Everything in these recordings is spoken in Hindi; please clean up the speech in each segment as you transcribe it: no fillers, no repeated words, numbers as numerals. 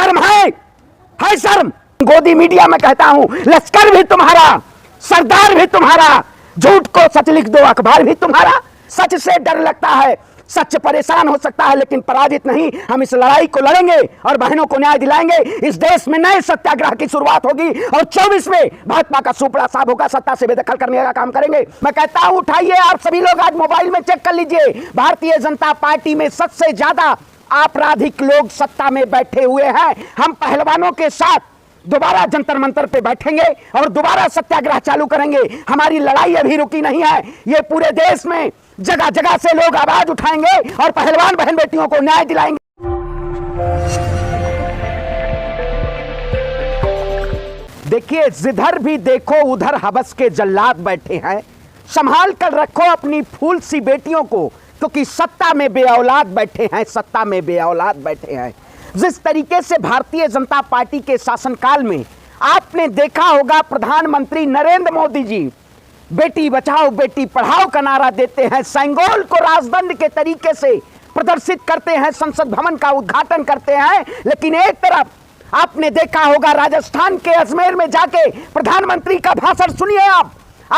शर्म है शर्म। गोदी मीडिया में कहता हूं, लश्कर भी तुम्हारा, सरदार भी तुम्हारा, झूठ को सच लिख दो अखबार भी तुम्हारा। सच से डर लगता है, सच परेशान हो सकता है, लेकिन पराजित नहीं। हम इस लड़ाई को लड़ेंगे और बहनों को न्याय दिलाएंगे। इस देश में नए सत्याग्रह की शुरुआत होगी और 24 में भाजपा का सुपड़ा साफ होगा। सत्ता से बेदखल करने का काम करेंगे। मैं कहता हूं, उठाइए आप सभी लोग, आज मोबाइल में चेक कर लीजिए, भारतीय जनता पार्टी में सबसे ज्यादा आपराधिक लोग सत्ता में बैठे हुए हैं। हम पहलवानों के साथ दोबारा जंतर मंतर पे बैठेंगे और दोबारा सत्याग्रह चालू करेंगे। हमारी लड़ाई अभी रुकी नहीं है। ये पूरे देश में जगह जगह से लोग आवाज उठाएंगे और पहलवान बहन बेटियों को न्याय दिलाएंगे। देखिए, जिधर भी देखो उधर हवस के जल्लाद बैठे हैं। संभाल कर रखो अपनी फूल सी बेटियों को, क्योंकि सत्ता में बेऔलाद बैठे हैं, सत्ता में बेऔलाद बैठे हैं। जिस तरीके से भारतीय जनता पार्टी के शासनकाल में आपने देखा होगा, प्रधानमंत्री नरेंद्र मोदी जी बेटी बचाओ बेटी पढ़ाओ का नारा देते हैं, सेंगोल को राजदंड के तरीके से प्रदर्शित करते हैं, संसद भवन का उद्घाटन करते हैं। लेकिन एक तरफ आपने देखा होगा, राजस्थान के अजमेर में जाके प्रधानमंत्री का भाषण सुनिए आप।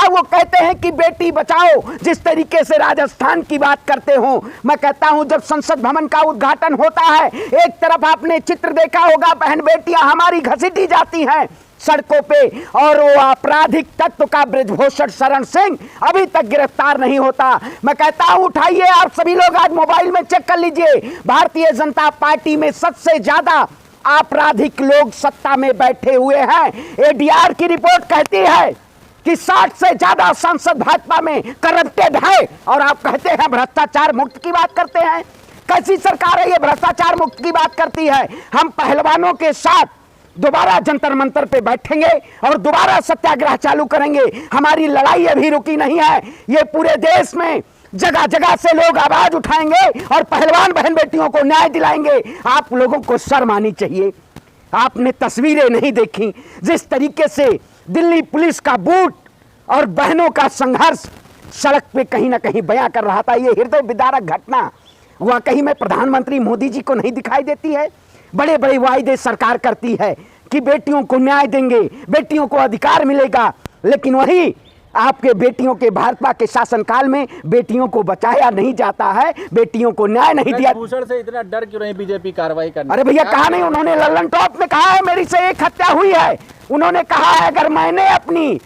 वो कहते हैं कि बेटी बचाओ, जिस तरीके से राजस्थान की बात करते हो। मैं कहता हूं, जब संसद भवन का उद्घाटन होता है, एक तरफ आपने चित्र देखा होगा, बहन बेटियां हमारी घसीटी जाती हैं सड़कों पे, और वो आपराधिक तत्व का ब्रजभूषण शरण सिंह अभी तक गिरफ्तार नहीं होता। मैं कहता हूं, उठाइए आप सभी लोग, आज मोबाइल में चेक कर लीजिए, भारतीय जनता पार्टी में सबसे ज्यादा आपराधिक लोग सत्ता में बैठे हुए हैं। एडीआर की रिपोर्ट कहती है कि 60 से ज्यादा सांसद भाजपा में करप्टेड है, और आप कहते हैं भ्रष्टाचार मुक्त की बात करते हैं। कैसी सरकार है ये, भ्रष्टाचार मुक्त की बात करती है। हम पहलवानों के साथ दोबारा जंतर मंतर पे बैठेंगे और दोबारा सत्याग्रह चालू करेंगे। हमारी लड़ाई अभी रुकी नहीं है। ये पूरे देश में जगह जगह से लोग आवाज उठाएंगे और पहलवान बहन बेटियों को न्याय दिलाएंगे। आप लोगों को शर्म आनी चाहिए। आपने तस्वीरें नहीं देखी, जिस तरीके से दिल्ली पुलिस का बूट और बहनों का संघर्ष सड़क पे कहीं ना कहीं बयां कर रहा था। ये हृदय विदारक घटना वाकई में प्रधानमंत्री मोदी जी को नहीं दिखाई देती है। बड़े बड़े वायदे सरकार करती है कि बेटियों को न्याय देंगे, बेटियों को अधिकार मिलेगा, लेकिन वही आपके बेटियों के भाजपा के शासनकाल में बेटियों को बचाया नहीं जाता है, बेटियों को न्याय नहीं दिया। भूषण से इतना डर क्यों नहीं बीजेपी कार्रवाई करने? अरे भैया, कहा नहीं उन्होंने, लल्लन टॉप में कहा है मेरी से एक हत्या हुई है। उन्होंने कहा है अगर मैंने अपनी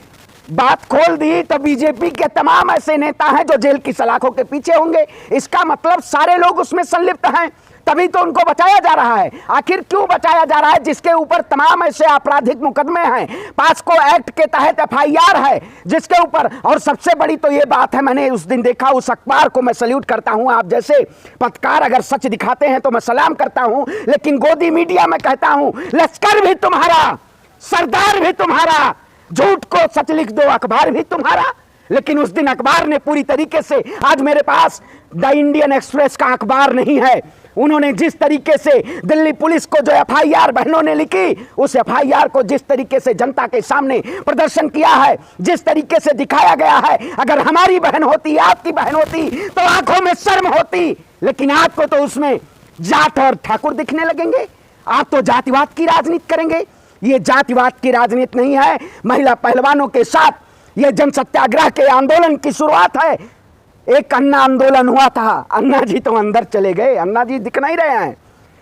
बात खोल दी तो बीजेपी के तमाम ऐसे नेता हैं जो जेल की सलाखों के पीछे होंगे। इसका मतलब सारे लोग उसमें संलिप्त हैं, तभी तो उनको बचाया जा रहा है। आखिर क्यों बचाया जा रहा है? जिसके ऊपर तमाम ऐसे आपराधिक मुकदमे हैं, पास्को एक्ट के तहत एफआईआर है जिसके ऊपर। और सबसे बड़ी तो ये बात है, मैंने उस दिन देखा, उस अखबार को मैं सल्यूट करता हूं। आप जैसे पत्रकार अगर सच दिखाते हैं तो मैं सलाम करता हूं, लेकिन गोदी मीडिया में कहता हूं, लश्कर भी तुम्हारा, सरदार भी तुम्हारा, झूठ को सच लिख दो अखबार भी तुम्हारा। लेकिन उस दिन अखबार ने पूरी तरीके से, आज मेरे पास द इंडियन एक्सप्रेस का अखबार नहीं है, उन्होंने जिस तरीके से दिल्ली पुलिस को जो एफआईआर बहनों ने लिखी, उस एफआईआर को जिस तरीके से जनता के सामने प्रदर्शन किया है, जिस तरीके से दिखाया गया है, अगर हमारी बहन होती, आपकी बहन होती तो आंखों में शर्म होती। लेकिन आपको तो उसमें जाट और ठाकुर दिखने लगेंगे। आप तो जातिवाद की राजनीति करेंगे। ये जातिवाद की राजनीति नहीं है। महिला पहलवानों के साथ ये जन सत्याग्रह के आंदोलन की शुरुआत है। एक अन्ना आंदोलन हुआ था, अन्ना जी तो अंदर चले गए, अन्ना जी दिख नहीं रहे हैं,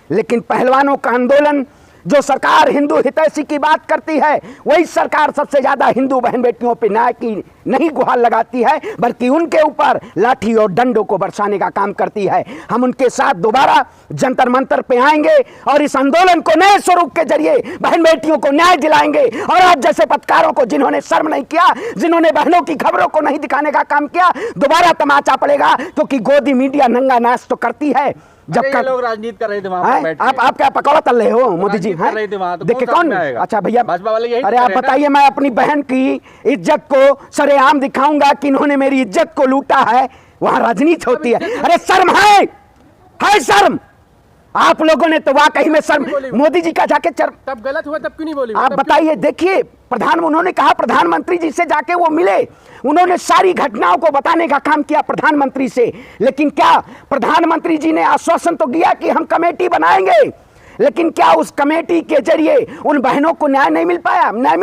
लेकिन पहलवानों का आंदोलन, जो सरकार हिंदू हितैषी की बात करती है, वही सरकार सबसे ज्यादा हिंदू बहन बेटियों पे न्याय की नहीं गुहार लगाती है, बल्कि उनके ऊपर लाठी और डंडों को बरसाने का काम करती है। हम उनके साथ दोबारा जंतर मंतर पे आएंगे और इस आंदोलन को नए स्वरूप के जरिए बहन बेटियों को न्याय दिलाएंगे। और आप जैसे पत्रकारों को, जिन्होंने शर्म नहीं किया, जिन्होंने बहनों की खबरों को नहीं दिखाने का काम किया, दोबारा तमाचा पड़ेगा, क्योंकि गोदी मीडिया नंगा नाच तो करती है। जब लोग राजनीति कर रहे थे वहां बैठ के, आप क्या पकौड़ा तल रहे हो मोदी जी? देखिए कौन? अच्छा भैया, भाजपा वाले यही। अरे आप बताइए, मैं अपनी बहन की इज्जत को सरेआम दिखाऊंगा कि इन्होंने मेरी इज्जत को लूटा है, वहां राजनीति होती है। अरे शर्म है शर्म। आप लोगों ने तो वाकई में शर्म, मोदी जी का जाके तब गलत हुआ, तब क्यों नहीं बोली? आप बताइए। देखिए, उन्होंने कहा प्रधानमंत्री जी से जाके वो मिले, उन्होंने सारी घटनाओं को बताने का काम किया प्रधानमंत्री से। लेकिन क्या प्रधानमंत्री जी ने आश्वासन तो दिया कि हम कमेटी बनाएंगे, लेकिन क्या उस कमेटी के जरिए उन बहनों को न्याय नहीं मिल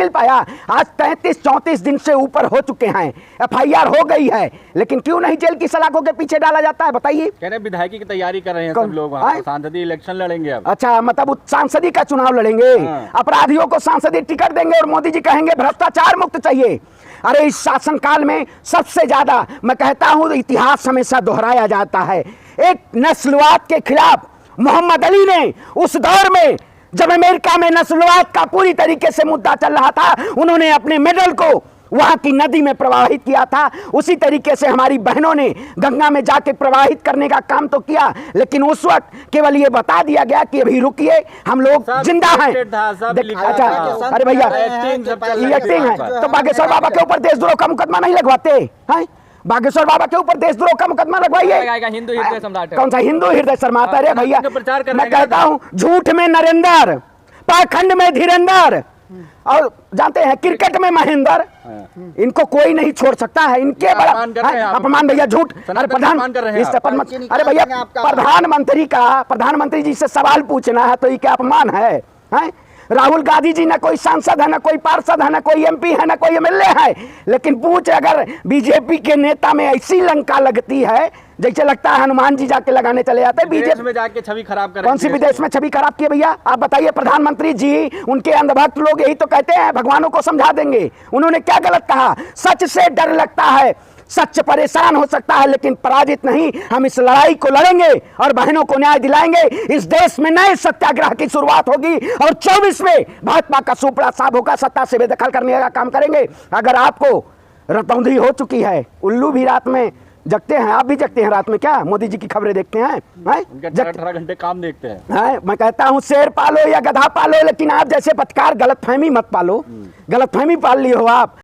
पाया। आज 33-34 दिन से ऊपर हो चुके हैं, FIR हो गई है, लेकिन क्यों नहीं जेल की सलाखों के पीछे डाला जाता है, बताइए। कह रहे विधायकी की तैयारी कर रहे हैं सब लोग, वहाँ सांसदीय इलेक्शन लड़ेंगे अब। अच्छा, मतलब सांसदी का चुनाव लड़ेंगे, अपराधियों को सांसदी टिकट देंगे और मोदी जी कहेंगे भ्रष्टाचार मुक्त चाहिए। अरे इस शासनकाल में सबसे ज्यादा मैं कहता हूं, इतिहास हमेशा दोहराया जाता है, एक नस्लवाद के खिलाफ मोहम्मद अली ने उस दौर में जब अमेरिका में नस्लवाद का पूरी तरीके से मुद्दा चल रहा था, उन्होंने अपने मेडल को वहां की नदी में प्रवाहित किया था। उसी तरीके से हमारी बहनों ने गंगा में जाके प्रवाहित करने का काम तो किया, लेकिन उस वक्त केवल ये बता दिया गया कि अभी रुकिए, हम लोग जिंदा हैं। अच्छा, अरे भैया ये एक्टिंग है, तो बागेश्वर बाबा के ऊपर देशद्रोह का मुकदमा नहीं लगवाते हैं? बागेश्वर बाबा के ऊपर देशद्रोह का मुकदमा लगवाइए। हिंदू हृदय सम्राट कौन सा हिंदू हृदय सम्राट? अरे भैया मैं कहता हूँ, झूठ में नरेंद्र, पाखंड में धीरेंद्र, और जानते हैं क्रिकेट में महेंद्र, इनको कोई नहीं छोड़ सकता है। इनके बड़ा अपमान भैया, झूठ। अरे अरे भैया प्रधानमंत्री जी से सवाल पूछना है तो ये क्या अपमान है? राहुल गांधी जी ना कोई सांसद है, ना कोई पार्षद है, ना कोई MP है, ना कोई MLA है, लेकिन पूछ अगर बीजेपी के नेता में ऐसी लंका लगती है जैसे लगता है हनुमान जी जाके लगाने चले जाते हैं। बीजेपी में जाके छवि खराब कर, कौन सी विदेश में छवि खराब की है भैया? आप बताइए। प्रधानमंत्री जी, उनके अंधभक्त लोग यही तो कहते हैं भगवानों को समझा देंगे। उन्होंने क्या गलत कहा? सच से डर लगता है, सच परेशान हो सकता है, लेकिन पराजित नहीं। हम इस लड़ाई को लड़ेंगे और बहनों को न्याय दिलाएंगे। इस देश में नए सत्याग्रह की शुरुआत होगी और 24 में भाजपा का सुपड़ा साहब होगा, सत्ता से बेदखल करने का काम करेंगे। अगर आपको रतौंधी हो चुकी है, उल्लू भी रात में जगते हैं, आप भी जगते हैं रात में क्या? मोदी जी की खबरें देखते हैं, 18 घंटे काम देखते हैं। मैं कहता हूं शेर पालो या गधा पालो, लेकिन आप जैसे पत्रकार गलतफहमी मत पालो। गलतफहमी पाल ली हो आप।